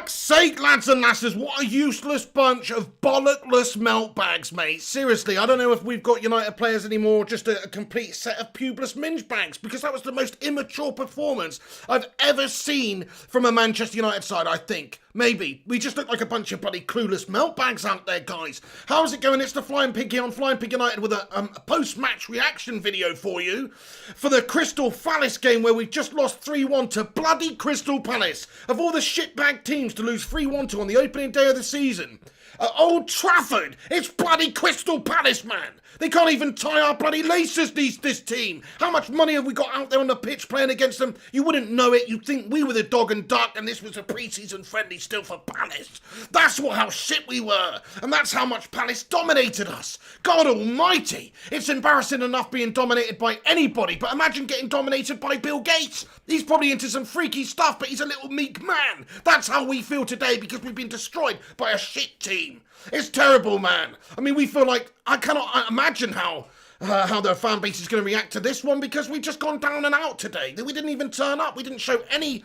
fuck's sake, lads and lasses, what a useless bunch of bollockless meltbags, mate. Seriously, I don't know if we've got United players anymore, just a complete set of pubeless minge bags, because that was the most immature performance I've ever seen from a Manchester United side, I think. Maybe. We just look like a bunch of bloody clueless meltbags out there, guys. How's it going? It's the Flying Pig here on Flying Pig United with a post-match reaction video for you for the Crystal Palace game where we just lost 3-1 to bloody Crystal Palace. Of all the shitbag teams to lose 3-1 to on the opening day of the season. At Old Trafford, it's bloody Crystal Palace, man. They can't even tie our bloody laces, this team. How much money have we got out there on the pitch playing against them? You wouldn't know it. You'd think we were the dog and duck and this was a pre-season friendly still for Palace. That's how shit we were. And that's how much Palace dominated us. God almighty. It's embarrassing enough being dominated by anybody, but imagine getting dominated by Bill Gates. He's probably into some freaky stuff, but he's a little meek man. That's how we feel today because we've been destroyed by a shit team. It's terrible, man. I mean, we feel like, I cannot imagine how their fan base is going to react to this one because we've just gone down and out today. We didn't even turn up. We didn't show any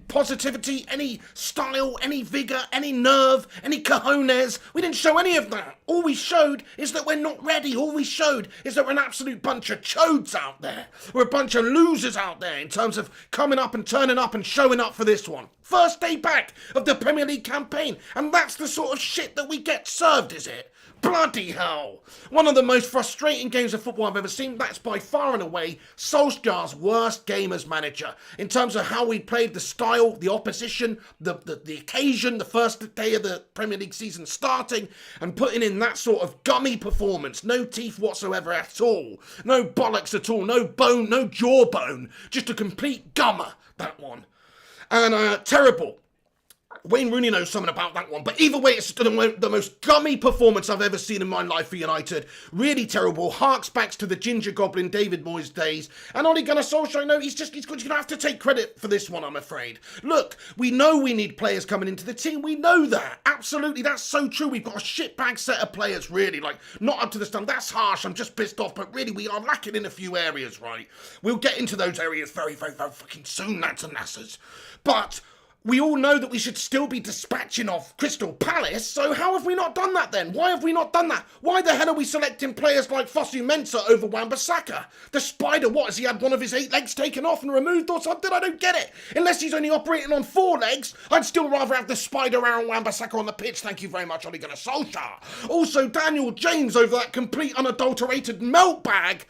positivity, any style, any vigour, any nerve, any cojones. We didn't show any of that. All we showed is that we're not ready. All we showed is that we're an absolute bunch of chodes out there. We're a bunch of losers out there in terms of coming up and turning up and showing up for this one. First day back of the Premier League campaign. And that's the sort of shit that we get served, is it? Bloody hell. One of the most frustrating games of football I've ever seen. That's by far and away Solskjaer's worst game as manager. In terms of how we played, the style, the opposition, the occasion, the first day of the Premier League season starting, and putting in that sort of gummy performance. No teeth whatsoever at all. No bollocks at all. No bone, no jawbone. Just a complete gummer, that one. And terrible. Wayne Rooney knows something about that one. But either way, it's the most gummy performance I've ever seen in my life for United. Really terrible. Harks back to the Ginger Goblin David Moyes days. And Ole Gunnar Solskjaer, no, he's going to have to take credit for this one, I'm afraid. Look, we know we need players coming into the team. We know that. Absolutely, that's so true. We've got a shitbag set of players, really. Like, not up to the standard. That's harsh. I'm just pissed off. But really, we are lacking in a few areas, right? We'll get into those areas very, very, very fucking soon, lads and lasses. But we all know that we should still be dispatching off Crystal Palace, so how have we not done that then? Why have we not done that? Why the hell are we selecting players like Fosu Mensah over Wan-Bissaka? The Spider, what, has he had one of his 8 legs taken off and removed or something? I don't get it. Unless he's only operating on 4 legs, I'd still rather have the Spider Aaron Wan-Bissaka on the pitch. Thank you very much, Ole Gunnar Solskjaer. Also, Daniel James over that complete unadulterated melt bag.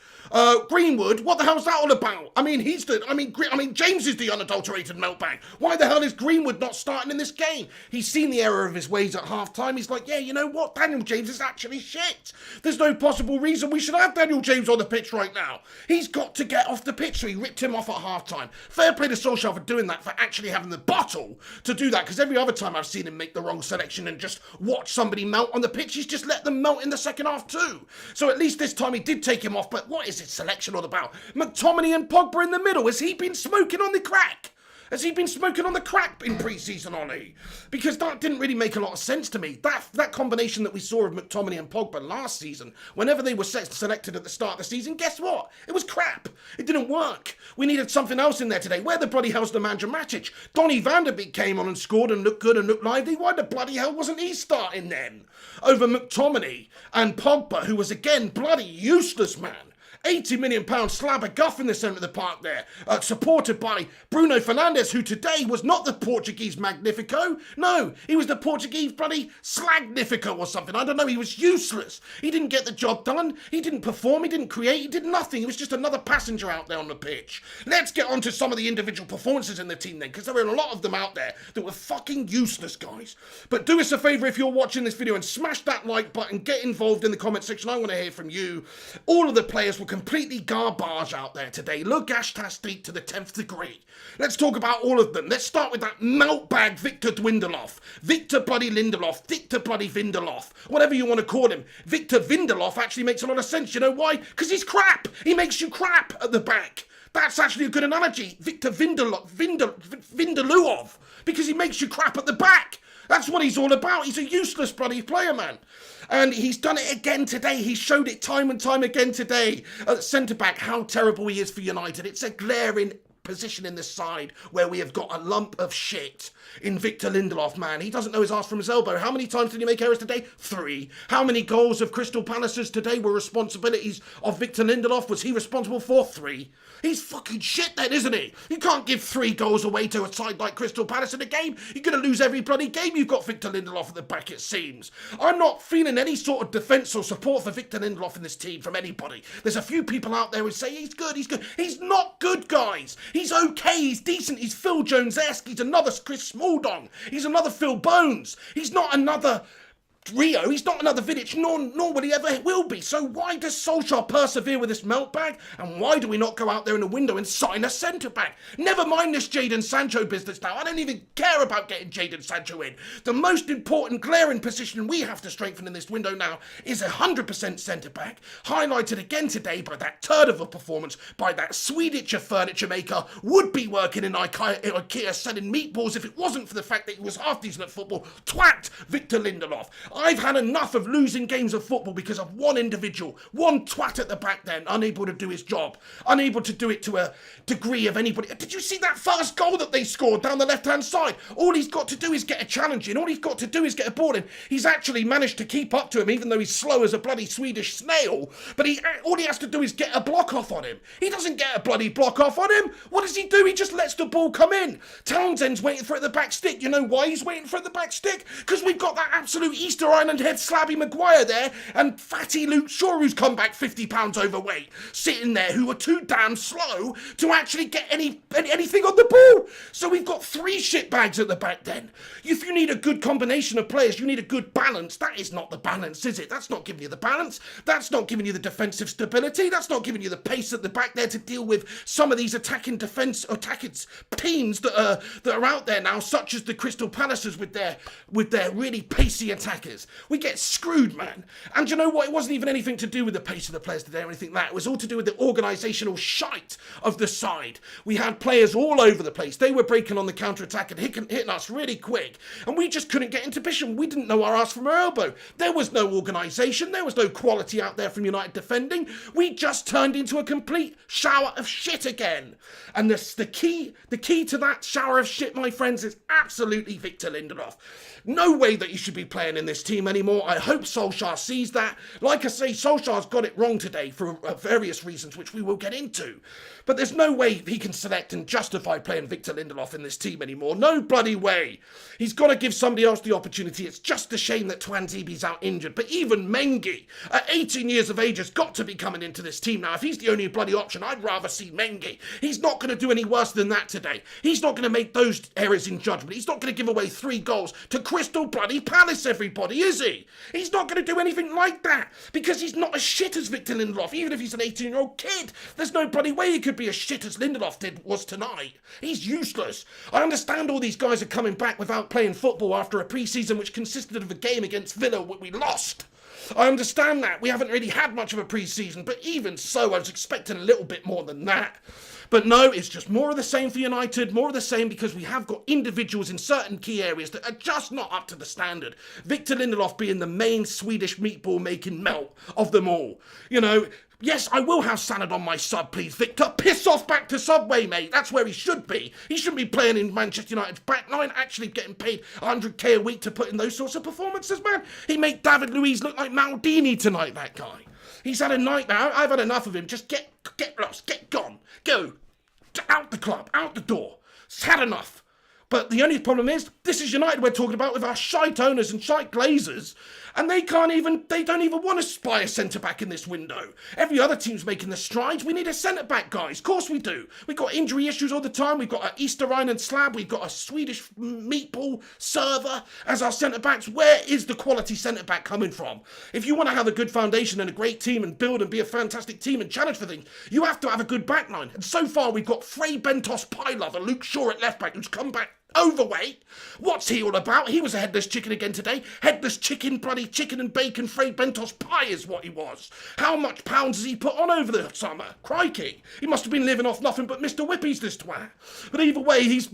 Greenwood, what the hell's that all about? I mean, James is the unadulterated meltbag. Why the hell is Greenwood not starting in this game? He's seen the error of his ways at half-time. He's like, yeah, you know what? Daniel James is actually shit. There's no possible reason we should have Daniel James on the pitch right now. He's got to get off the pitch, so he ripped him off at half-time. Fair play to Solskjaer for doing that, for actually having the bottle to do that, because every other time I've seen him make the wrong selection and just watch somebody melt on the pitch, he's just let them melt in the second half too. So at least this time he did take him off, but what is selection all about? McTominay and Pogba in the middle. Has he been smoking on the crack? Has he been smoking on the crack in pre-season, Ollie? Because that didn't really make a lot of sense to me. That combination that we saw of McTominay and Pogba last season, whenever they were selected at the start of the season, guess what? It was crap. It didn't work. We needed something else in there today. Where the bloody hell's Nemanja Matic? Donny van der Beek came on and scored and looked good and looked lively. Why the bloody hell wasn't he starting then? Over McTominay and Pogba, who was again bloody useless, man. £80 million slab of guff in the centre of the park there, supported by Bruno Fernandes, who today was not the Portuguese Magnifico. No, he was the Portuguese bloody Slagnifico or something. I don't know, he was useless. He didn't get the job done. He didn't perform. He didn't create. He did nothing. He was just another passenger out there on the pitch. Let's get on to some of the individual performances in the team then, because there are a lot of them out there that were fucking useless, guys. But do us a favour if you're watching this video and smash that like button, get involved in the comment section. I want to hear from you. All of the players were completely garbage out there today. Logastastic to the 10th degree. Let's talk about all of them. Let's start with that meltbag Victor Dwindelof. Victor bloody Lindelof. Victor bloody Vindelof. Whatever you want to call him. Victor Vindelof actually makes a lot of sense. You know why? Because he's crap. He makes you crap at the back. That's actually a good analogy. Victor Vindelof. Because he makes you crap at the back. That's what he's all about. He's a useless bloody player, man. And he's done it again today. He showed it time and time again today at centre-back how terrible he is for United. It's a glaring position in this side where we have got a lump of shit in Victor Lindelof, man. He doesn't know his arse from his elbow. How many times did he make errors today? 3. How many goals of Crystal Palace's today were responsibilities of Victor Lindelof? Was he responsible for? 3. He's fucking shit then, isn't he? You can't give 3 goals away to a side like Crystal Palace in a game. You're going to lose every bloody game you've got Victor Lindelof at the back, it seems. I'm not feeling any sort of defence or support for Victor Lindelof in this team from anybody. There's a few people out there who say he's good, he's good. He's not good, guys. He's okay, he's decent, he's Phil Jones-esque, he's another Chris Smalldon, he's another Phil Bones. He's not another Rio, he's not another Vidic, nor will he ever will be. So why does Solskjaer persevere with this melt bag? And why do we not go out there in the window and sign a centre-back? Never mind this Jadon Sancho business now. I don't even care about getting Jadon Sancho in. The most important glaring position we have to strengthen in this window now is 100% centre-back, highlighted again today by that turd of a performance by that Swedish furniture maker, would be working in IKEA selling meatballs if it wasn't for the fact that he was half decent at football, twat Victor Lindelof. I've had enough of losing games of football because of one individual, one twat at the back then, unable to do his job, unable to do it to a degree of anybody. Did you see that first goal that they scored down the left-hand side? All he's got to do is get a challenge in. All he's got to do is get a ball in. He's actually managed to keep up to him, even though he's slow as a bloody Swedish snail. But all he has to do is get a block off on him. He doesn't get a bloody block off on him. What does he do? He just lets the ball come in. Townsend's waiting for it at the back stick. You know why he's waiting for it at the back stick? Because we've got that absolute Easter Island head Slabby Maguire there and fatty Luke Shaw, who's come back 50 pounds overweight, sitting there, who are too damn slow to actually get anything on the ball. So we've got 3 shit bags at the back then. If you need a good combination of players, you need a good balance. That is not the balance, is it? That's not giving you the balance. That's not giving you the defensive stability. That's not giving you the pace at the back there to deal with some of these attacking teams that are out there now, such as the Crystal Palaces with their really pacey attackers. We get screwed, man. And you know what? It wasn't even anything to do with the pace of the players today or anything like that. It was all to do with the organisational shite of the side. We had players all over the place. They were breaking on the counter-attack and hitting us really quick. And we just couldn't get into position. We didn't know our ass from our elbow. There was no organisation. There was no quality out there from United defending. We just turned into a complete shower of shit again. And the key to that shower of shit, my friends, is absolutely Victor Lindelof. No way that you should be playing in this team anymore. I hope Solskjaer sees that. Like I say, Solskjaer's got it wrong today for various reasons, which we will get into. But there's no way he can select and justify playing Victor Lindelof in this team anymore. No bloody way. He's got to give somebody else the opportunity. It's just a shame that Twanzebe's out injured. But even Mengi, at 18 years of age, has got to be coming into this team now. If he's the only bloody option, I'd rather see Mengi. He's not going to do any worse than that today. He's not going to make those errors in judgment. He's not going to give away 3 goals to Crystal bloody Palace, everybody, is he? He's not going to do anything like that because he's not as shit as Victor Lindelof, even if he's an 18-year-old kid. There's no bloody way he could be as shit as Lindelof was tonight. He's useless. I understand all these guys are coming back without playing football after a pre-season which consisted of a game against Villa we lost. I understand that. We haven't really had much of a pre-season, but even so, I was expecting a little bit more than that. But no, it's just more of the same for United, more of the same because we have got individuals in certain key areas that are just not up to the standard. Victor Lindelof being the main Swedish meatball-making melt of them all. You know, yes, I will have salad on my sub, please, Victor. Piss off back to Subway, mate. That's where he should be. He shouldn't be playing in Manchester United's backline, actually getting paid 100k a week to put in those sorts of performances, man. He made David Luiz look like Maldini tonight, that guy. He's had a nightmare. I've had enough of him. Just get lost, get gone, go. Out the club, out the door. It's had enough. But the only problem is, this is United we're talking about with our shite owners and shite glazers, and they don't even want to spy a centre-back in this window. Every other team's making the strides. We need a centre-back, guys. Of course we do. We've got injury issues all the time. We've got an Easter Island slab. We've got a Swedish meatball server as our centre-backs. Where is the quality centre-back coming from? If you want to have a good foundation and a great team and build and be a fantastic team and challenge for things, you have to have a good backline. And so far, we've got Frey Bentos Pylov and Luke Shaw at left-back, who's come back overweight. What's he all about? He was a headless chicken again today. Headless chicken, bloody chicken and bacon, Frey Bentos pie is what he was. How much pounds has he put on over the summer? Crikey. He must have been living off nothing but Mr. Whippy's, this twat. But either way, he's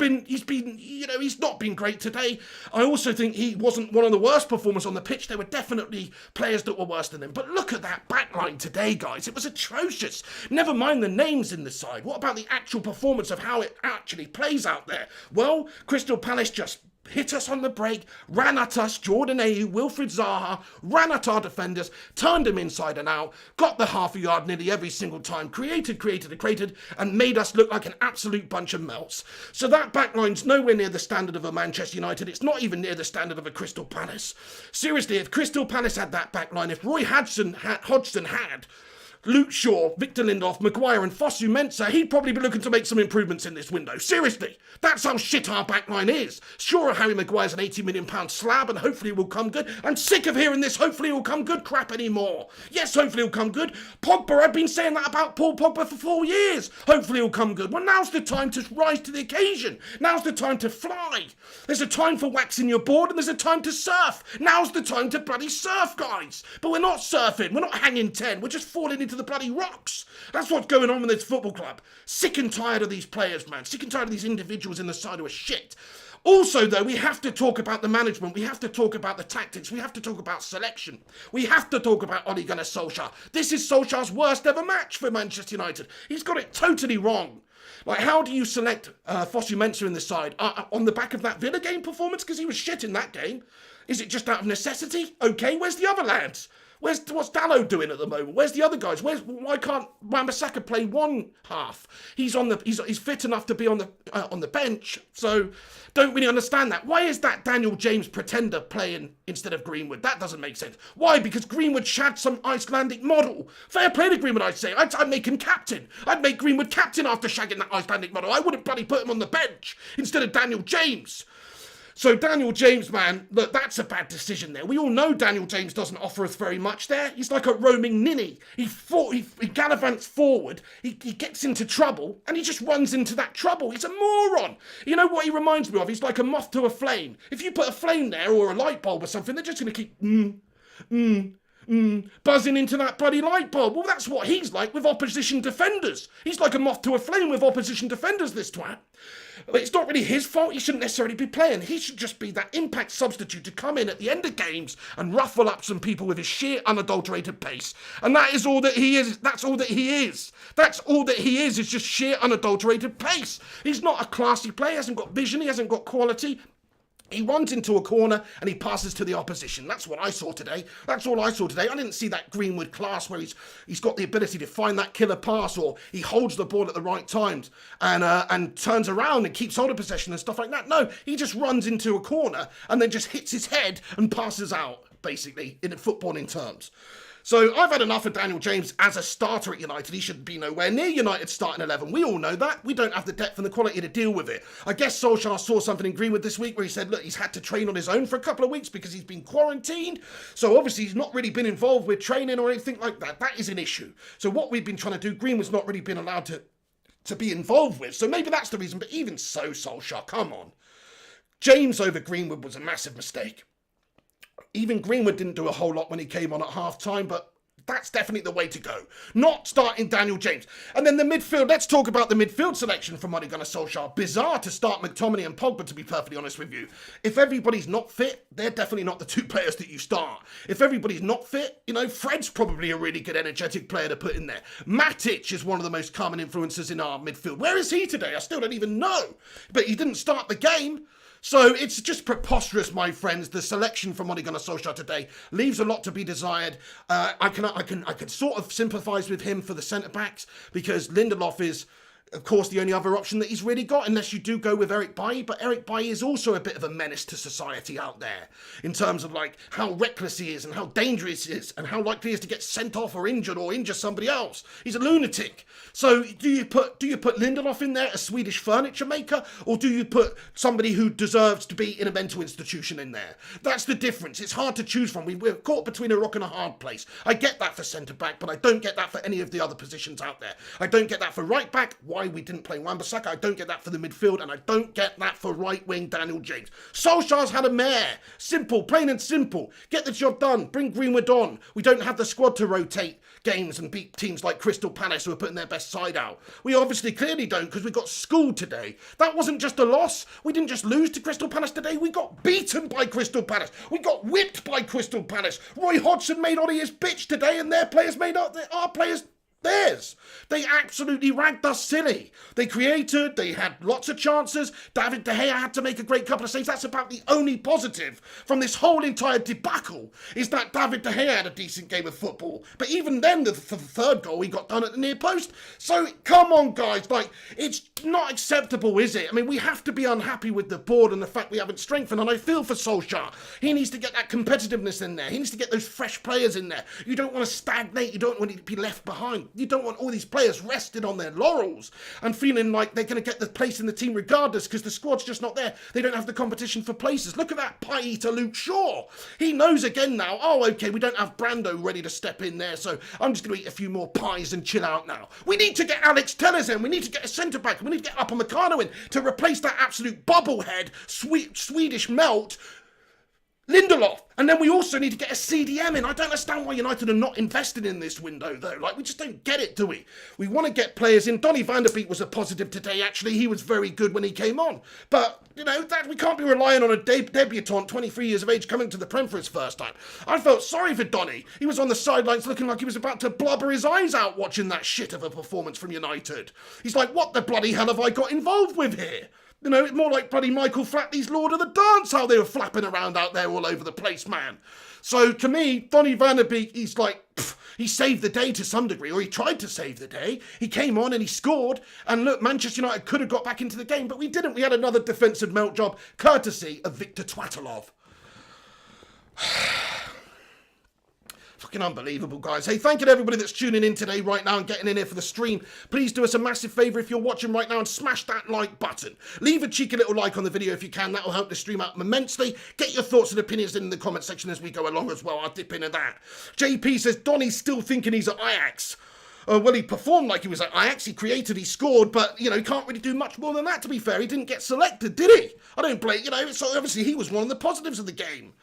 not been great today. I also think he wasn't one of the worst performers on the pitch. There were definitely players that were worse than him. But look at that backline today, guys. It was atrocious. Never mind the names in the side. What about the actual performance of how it actually plays out there? Well, Crystal Palace just hit us on the break, ran at us, Jordan Ayew, Wilfried Zaha, ran at our defenders, turned them inside and out, got the half a yard nearly every single time, created, and made us look like an absolute bunch of melts. So that backline's nowhere near the standard of a Manchester United. It's not even near the standard of a Crystal Palace. Seriously, if Crystal Palace had that backline, if Roy Hodgson had Luke Shaw, Victor Lindelof, Maguire and Fosu Mensah, he'd probably be looking to make some improvements in this window. Seriously, that's how shit our backline is. Sure, Harry Maguire's an £80 million slab and hopefully will come good. I'm sick of hearing this hopefully he'll come good crap anymore. Yes, hopefully he'll come good. Pogba, I've been saying that about Paul Pogba for 4 years. Hopefully he'll come good. Well, now's the time to rise to the occasion. Now's the time to fly. There's a time for waxing your board and there's a time to surf. Now's the time to bloody surf, guys. But we're not surfing. We're not hanging 10. We're just falling into the bloody rocks. That's what's going on with this football club. Sick and tired of these players, man. Sick and tired of these individuals in the side who are shit. Also, though, we have to talk about the management. We have to talk about the tactics. We have to talk about selection. We have to talk about Ole Gunnar Solskjaer. This is Solskjaer's worst ever match for Manchester United. He's got it totally wrong. Like, how do you select Fosu Mensah in the side? On the back of that Villa game performance? Because he was shit in that game. Is it just out of necessity? Okay, where's the other lads? What's Dalot doing at the moment? Where's the other guys? Why can't Wan-Bissaka play one half? He's fit enough to be on the bench. So don't really understand that. Why is that Daniel James pretender playing instead of Greenwood? That doesn't make sense. Why? Because Greenwood had some Icelandic model. Fair play to Greenwood, I'd say. I'd make him captain. I'd make Greenwood captain after shagging that Icelandic model. I wouldn't bloody put him on the bench instead of Daniel James. So Daniel James, man, look, that's a bad decision there. We all know Daniel James doesn't offer us very much there. He's like a roaming ninny. He gallivants forward, he gets into trouble, and he just runs into that trouble. He's a moron. You know what he reminds me of? He's like a moth to a flame. If you put a flame there or a light bulb or something, they're just going to keep buzzing into that bloody light bulb. Well, that's what he's like with opposition defenders. He's like a moth to a flame with opposition defenders, this twat. But it's not really his fault. He shouldn't necessarily be playing. He should just be that impact substitute to come in at the end of games and ruffle up some people with his sheer unadulterated pace. And that is all that he is. That's all that he is. That's all that he is just sheer unadulterated pace. He's not a classy player. He hasn't got vision. He hasn't got quality. He runs into a corner and he passes to the opposition. That's what I saw today. That's all I saw today. I didn't see that Greenwood class where he's got the ability to find that killer pass, or he holds the ball at the right times and turns around and keeps hold of possession and stuff like that. No, he just runs into a corner and then just hits his head and passes out, basically, in footballing terms. So I've had enough of Daniel James as a starter at United. He should be nowhere near United's starting 11. We all know that. We don't have the depth and the quality to deal with it. I guess Solskjaer saw something in Greenwood this week where he said, look, he's had to train on his own for a couple of weeks because he's been quarantined. So obviously he's not really been involved with training or anything like that. That is an issue. So what we've been trying to do, Greenwood's not really been allowed to be involved with. So maybe that's the reason. But even so, Solskjaer, come on. James over Greenwood was a massive mistake. Even Greenwood didn't do a whole lot when he came on at half-time, but that's definitely the way to go. Not starting Daniel James. And then the midfield, let's talk about the midfield selection from Ole Gunnar Solskjaer. Bizarre to start McTominay and Pogba, to be perfectly honest with you. If everybody's not fit, they're definitely not the two players that you start. If everybody's not fit, Fred's probably a really good energetic player to put in there. Matic is one of the most common influences in our midfield. Where is he today? I still don't even know. But he didn't start the game. So it's just preposterous, my friends. The selection from Ole Gunnar Solskjaer today leaves a lot to be desired. I can sort of sympathise with him for the centre-backs because Lindelof is, of course, the only other option that he's really got, unless you do go with Eric Bailly. But Eric Bailly is also a bit of a menace to society out there in terms of like how reckless he is and how dangerous he is and how likely he is to get sent off or injure somebody else. He's a lunatic. So do you put Lindelof in there, a Swedish furniture maker, or do you put somebody who deserves to be in a mental institution in there? That's the difference. It's hard to choose from. We're caught between a rock and a hard place. I get that for centre back, but I don't get that for any of the other positions out there. I don't get that for right back, wide why we didn't play Wan-Bissaka. I don't get that for the midfield, and I don't get that for right-wing Daniel James. Solskjaer's had a mare. Simple, plain and simple. Get the job done. Bring Greenwood on. We don't have the squad to rotate games and beat teams like Crystal Palace who are putting their best side out. We obviously clearly don't, because we got schooled today. That wasn't just a loss. We didn't just lose to Crystal Palace today. We got beaten by Crystal Palace. We got whipped by Crystal Palace. Roy Hodgson made Ollie his bitch today, and their players made our players theirs. They absolutely ragged us silly. They created, they had lots of chances. David De Gea had to make a great couple of saves. That's about the only positive from this whole entire debacle, is that David De Gea had a decent game of football. But even then, for the third goal, he got done at the near post. So, come on, guys. Like, it's not acceptable, is it? I mean, we have to be unhappy with the board and the fact we haven't strengthened. And I feel for Solskjaer. He needs to get that competitiveness in there. He needs to get those fresh players in there. You don't want to stagnate. You don't want to be left behind. You don't want all these players rested on their laurels and feeling like they're going to get the place in the team regardless, because the squad's just not there. They don't have the competition for places. Look at that pie eater Luke Shaw. He knows again now, oh, okay, we don't have Brando ready to step in there, so I'm just going to eat a few more pies and chill out now. We need to get Alex Telles in. We need to get a centre-back. We need to get Upamecano in to replace that absolute bubblehead, Swedish melt, Lindelof. And then we also need to get a CDM in. I don't understand why United are not invested in this window, though. Like, we just don't get it, do we? We want to get players in. Donny van der Beek was a positive today, actually. He was very good when he came on. But, you know, that we can't be relying on a debutant, 23 years of age, coming to the Prem for his first time. I felt sorry for Donny. He was on the sidelines looking like he was about to blubber his eyes out watching that shit of a performance from United. He's like, what the bloody hell have I got involved with here? You know, it's more like bloody Michael Flatley's Lord of the Dance, how they were flapping around out there all over the place, man. So, to me, Donny van der Beek, he's like, he saved the day to some degree, or he tried to save the day. He came on and he scored, and look, Manchester United could have got back into the game, but we didn't. We had another defensive melt job, courtesy of Victor Twatalov. Fucking unbelievable, guys. Hey, thank you to everybody that's tuning in today right now and getting in here for the stream. Please do us a massive favour if you're watching right now and smash that like button. Leave a cheeky little like on the video if you can. That will help the stream out immensely. Get your thoughts and opinions in the comment section as we go along as well. I'll dip into that. JP says, Donny's still thinking he's at Ajax. Well, he performed like he was at Ajax. He created, he scored, but, you know, he can't really do much more than that, to be fair. He didn't get selected, did he? I don't blame, you know, so obviously he was one of the positives of the game.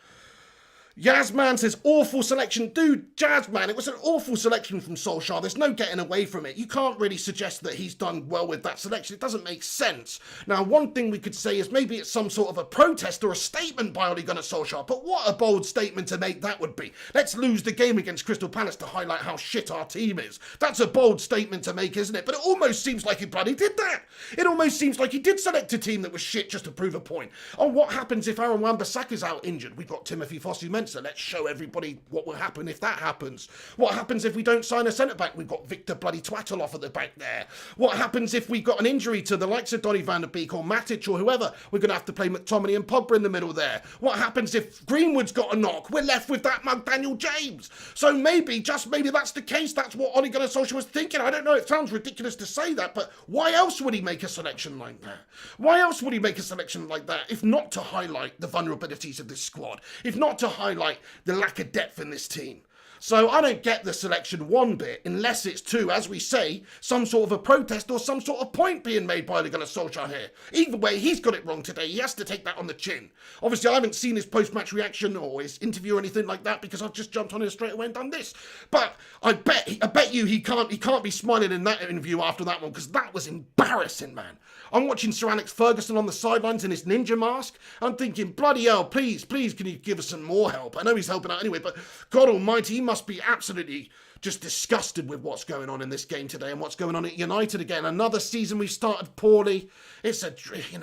Yazman says, awful selection. Dude, Jazzman, it was an awful selection from Solskjaer. There's no getting away from it. You can't really suggest that he's done well with that selection. It doesn't make sense. Now, one thing we could say is maybe it's some sort of a protest or a statement by Ole Gunnar Solskjaer, but what a bold statement to make that would be. Let's lose the game against Crystal Palace to highlight how shit our team is. That's a bold statement to make, isn't it? But it almost seems like he bloody did that. It almost seems like he did select a team that was shit just to prove a point. Oh, what happens if Aaron Wan-Bissaka's out injured? We've got Timothy Fosu-Mensah. Let's show everybody what will happen if that happens. What happens if we don't sign a centre-back? We've got Victor bloody Twatalov at the back there. What happens if we got an injury to the likes of Donny van der Beek or Matic or whoever? We're going to have to play McTominay and Pogba in the middle there. What happens if Greenwood's got a knock? We're left with that mug Daniel James. So maybe, just maybe that's the case. That's what Ole Gunnar Solskjaer was thinking. I don't know. It sounds ridiculous to say that, but why else would he make a selection like that? Why else would he make a selection like that if not to highlight the vulnerabilities of this squad? If not to highlight the lack of depth in this team? So I don't get the selection one bit, unless it's to, as we say, some sort of a protest or some sort of point being made by Ole Gunnar Solskjaer here. Either way, he's got it wrong today. He has to take that on the chin. Obviously, I haven't seen his post-match reaction or his interview or anything like that because I've just jumped on it straight away and done this. But I bet you he can't be smiling in that interview after that one, because that was embarrassing, man. I'm watching Sir Alex Ferguson on the sidelines in his ninja mask. I'm thinking, bloody hell, please, can you give us some more help? I know he's helping out anyway, but God almighty, he must be absolutely just disgusted with what's going on in this game today and what's going on at United again. Another season we started poorly. It's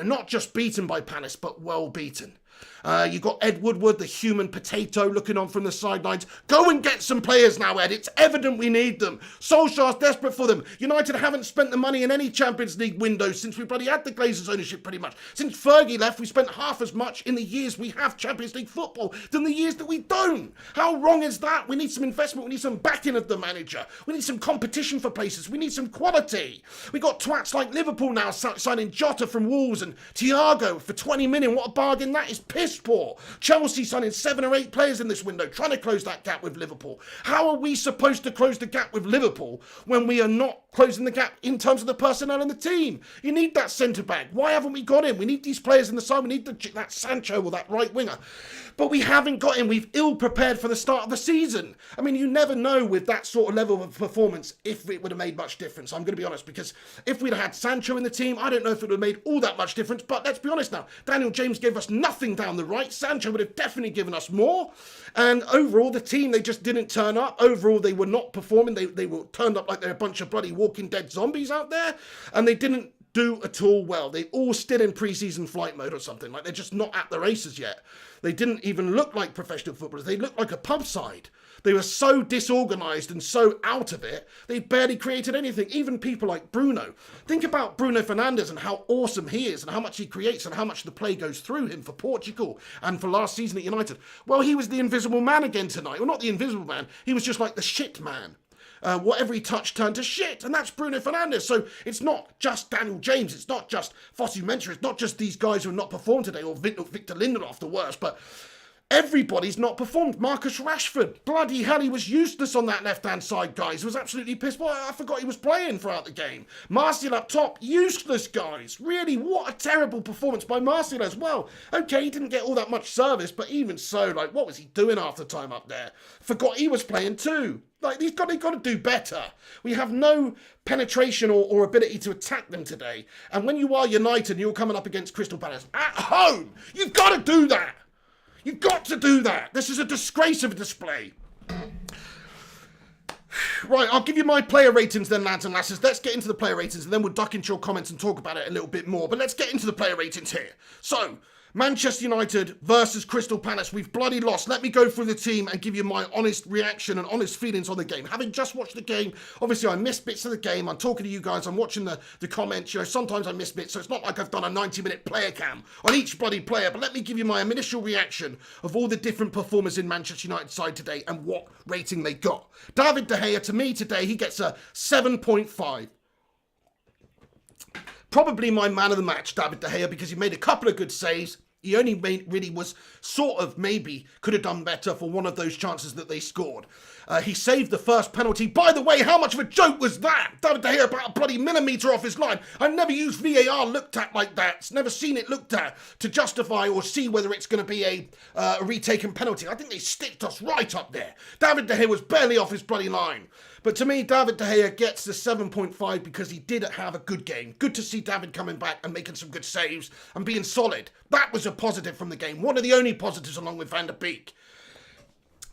not just beaten by Palace, but well beaten. You got Ed Woodward, the human potato, looking on from the sidelines. Go and get some players now, Ed. It's evident we need them. Solskjaer's desperate for them. United haven't spent the money in any Champions League window since we bloody had the Glazers ownership, pretty much. Since Fergie left, we spent half as much in the years we have Champions League football than the years that we don't. How wrong is that? We need some investment. We need some backing of the manager. We need some competition for places. We need some quality. We got twats like Liverpool now signing Jota from Wolves and Thiago for 20 million. What a bargain that is. Piss piss poor. Chelsea signing 7 or 8 players in this window, trying to close that gap with Liverpool. How are we supposed to close the gap with Liverpool when we are not closing the gap in terms of the personnel in the team? You need that centre-back. Why haven't we got him? We need these players in the side. We need that Sancho or that right winger. But we haven't got him. We've ill-prepared for the start of the season. I mean, you never know with that sort of level of performance if it would have made much difference. I'm going to be honest, because if we'd had Sancho in the team, I don't know if it would have made all that much difference. But let's be honest now. Daniel James gave us nothing down the right. Sancho would have definitely given us more. And overall, the team, they just didn't turn up. Overall, they were not performing. They were turned up like they're a bunch of bloody Walking Dead zombies out there. And they didn't do at all well. They all still in pre-season flight mode or something. Like, they're just not at the races yet. They didn't even look like professional footballers. They looked like a pub side. They were so disorganised and so out of it, they barely created anything. Even people like Bruno. Think about Bruno Fernandes and how awesome he is and how much he creates and how much the play goes through him for Portugal and for last season at United. Well, he was the invisible man again tonight. Well, not the invisible man. He was just like the shit man. Whatever he touched turned to shit, and that's Bruno Fernandes. So it's not just Daniel James, it's not just Fosu Mensah, it's not just these guys who have not performed today, or Victor Lindelof, the worst, but everybody's not performed. Marcus Rashford, bloody hell, he was useless on that left-hand side, guys. He was absolutely pissed. Well, I forgot he was playing throughout the game. Martial up top, useless, guys. Really, what a terrible performance by Martial as well. Okay, he didn't get all that much service, but even so, like, what was he doing half the time up there? Forgot he was playing too. Like, they've got to do better. We have no penetration or ability to attack them today. And when you are United and you're coming up against Crystal Palace at home, you've got to do that. You've got to do that. This is a disgrace of a display. Right, I'll give you my player ratings then, lads and lasses. Let's get into the player ratings and then we'll duck into your comments and talk about it a little bit more. But let's get into the player ratings here. So, Manchester United versus Crystal Palace. We've bloody lost. Let me go through the team and give you my honest reaction and honest feelings on the game. Having just watched the game, obviously I missed bits of the game. I'm talking to you guys. I'm watching the comments. You know, sometimes I miss bits, so it's not like I've done a 90-minute player cam on each bloody player. But let me give you my initial reaction of all the different performers in Manchester United side today and what rating they got. David De Gea, to me today, he gets a 7.5. Probably my man of the match, David De Gea, because he made a couple of good saves. He only really was sort of maybe could have done better for one of those chances that they scored. He saved the first penalty. By the way, how much of a joke was that? David De Gea about a bloody millimetre off his line. I've never used VAR looked at like that. Never seen it looked at to justify or see whether it's going to be a retaken penalty. I think they sticked us right up there. David De Gea was barely off his bloody line. But to me, David De Gea gets the 7.5 because he did have a good game. Good to see David coming back and making some good saves and being solid. That was a positive from the game. One of the only positives along with Van der Beek.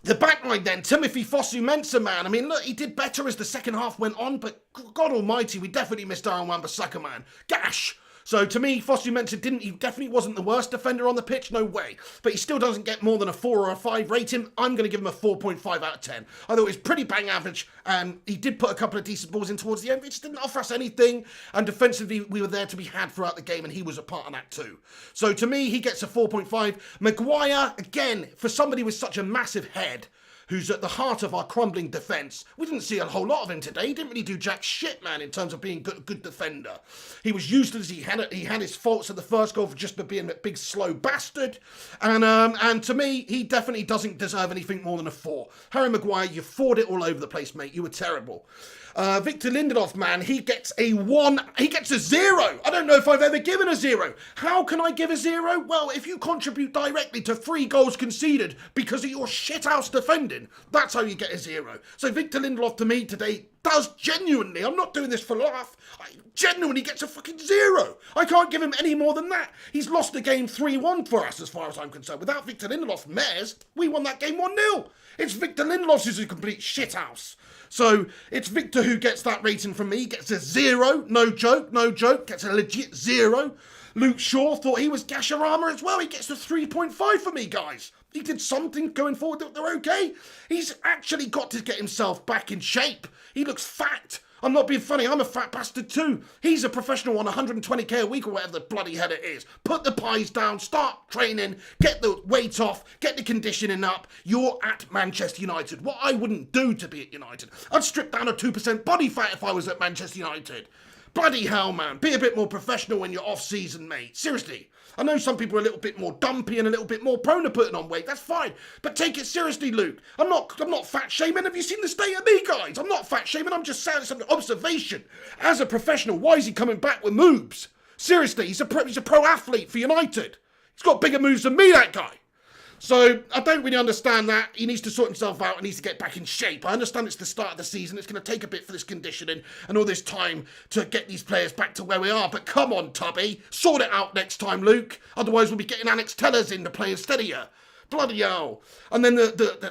The backline then, Timothy Fosu Mensah, man. I mean, look, he did better as the second half went on, but God almighty, we definitely missed Aaron Wan-Bissaka, man. Gash! So to me, Fosu Mensah he definitely wasn't the worst defender on the pitch, no way. But he still doesn't get more than a 4 or a 5 rating. I'm going to give him a 4.5 out of 10. I thought it was pretty bang average, and he did put a couple of decent balls in towards the end, but he just didn't offer us anything. And defensively, we were there to be had throughout the game, and he was a part of that too. So to me, he gets a 4.5. Maguire, again, for somebody with such a massive head, who's at the heart of our crumbling defence. We didn't see a whole lot of him today. He didn't really do jack shit, man, in terms of being a good defender. He was useless. He had his faults at the first goal for just being a big slow bastard. And to me, he definitely doesn't deserve anything more than a 4. Harry Maguire, you fought it all over the place, mate. You were terrible. Victor Lindelof, man, he gets a 1. He gets a 0. I don't know if I've ever given a 0. How can I give a 0? Well, if you contribute directly to 3 goals conceded because of your shithouse defending, that's how you get a 0. So Victor Lindelof, to me today, does genuinely, I'm not doing this for laugh, genuinely gets a fucking 0. I can't give him any more than that. He's lost the game 3-1 for us as far as I'm concerned. Without Victor Lindelof, Mares, we won that game 1-0. It's Victor Lindelof who's a complete shithouse. So it's Victor who gets that rating from me. He gets a 0. No joke, no joke. Gets a legit 0. Luke Shaw thought he was Gasharama as well. He gets a 3.5 for me, guys. He did something going forward. They're okay. He's actually got to get himself back in shape. He looks fat. I'm not being funny. I'm a fat bastard too. He's a professional on 120k a week or whatever the bloody hell it is. Put the pies down, start training, get the weight off, get the conditioning up. You're at Manchester United. What I wouldn't do to be at United. I'd strip down a 2% body fat if I was at Manchester United. Bloody hell, man. Be a bit more professional when you're off-season, mate. Seriously. I know some people are a little bit more dumpy and a little bit more prone to putting on weight. That's fine. But take it seriously, Luke. I'm not fat shaming. Have you seen the state of me, guys? I'm not fat shaming. I'm just saying some observation. As a professional, why is he coming back with moves? Seriously, he's a pro athlete for United. He's got bigger moves than me, that guy. So I don't really understand that. He needs to sort himself out and needs to get back in shape. I understand it's the start of the season. It's going to take a bit for this conditioning and all this time to get these players back to where we are. But come on, Tubby. Sort it out next time, Luke. Otherwise, we'll be getting Alex Tellers in to play instead of you. Bloody hell. And then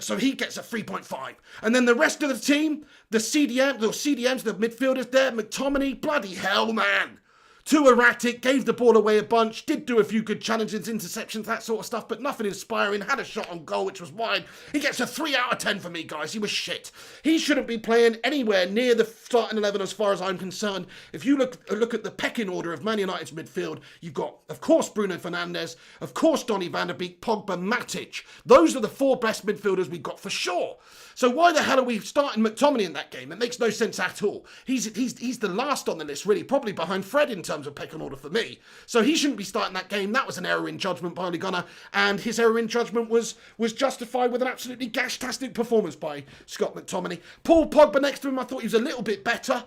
so he gets a 3.5. And then the rest of the team, the CDMs, the midfielders there, McTominay, bloody hell, man. Too erratic, gave the ball away a bunch, did do a few good challenges, interceptions, that sort of stuff, but nothing inspiring. Had a shot on goal, which was wide. He gets a 3 out of 10 for me, guys. He was shit. He shouldn't be playing anywhere near the starting 11 as far as I'm concerned. If you look at the pecking order of Man United's midfield, you've got, of course, Bruno Fernandes, of course, Donny van der Beek, Pogba, Matic. Those are the 4 best midfielders we've got for sure. So why the hell are we starting McTominay in that game? It makes no sense at all. He's the last on the list, really, probably behind Fred in terms of pecking order for me. So he shouldn't be starting that game. That was an error in judgment by Ole Gunnar, and his error in judgment was justified with an absolutely gash-tastic performance by Scott McTominay. Paul Pogba next to him, I thought he was a little bit better.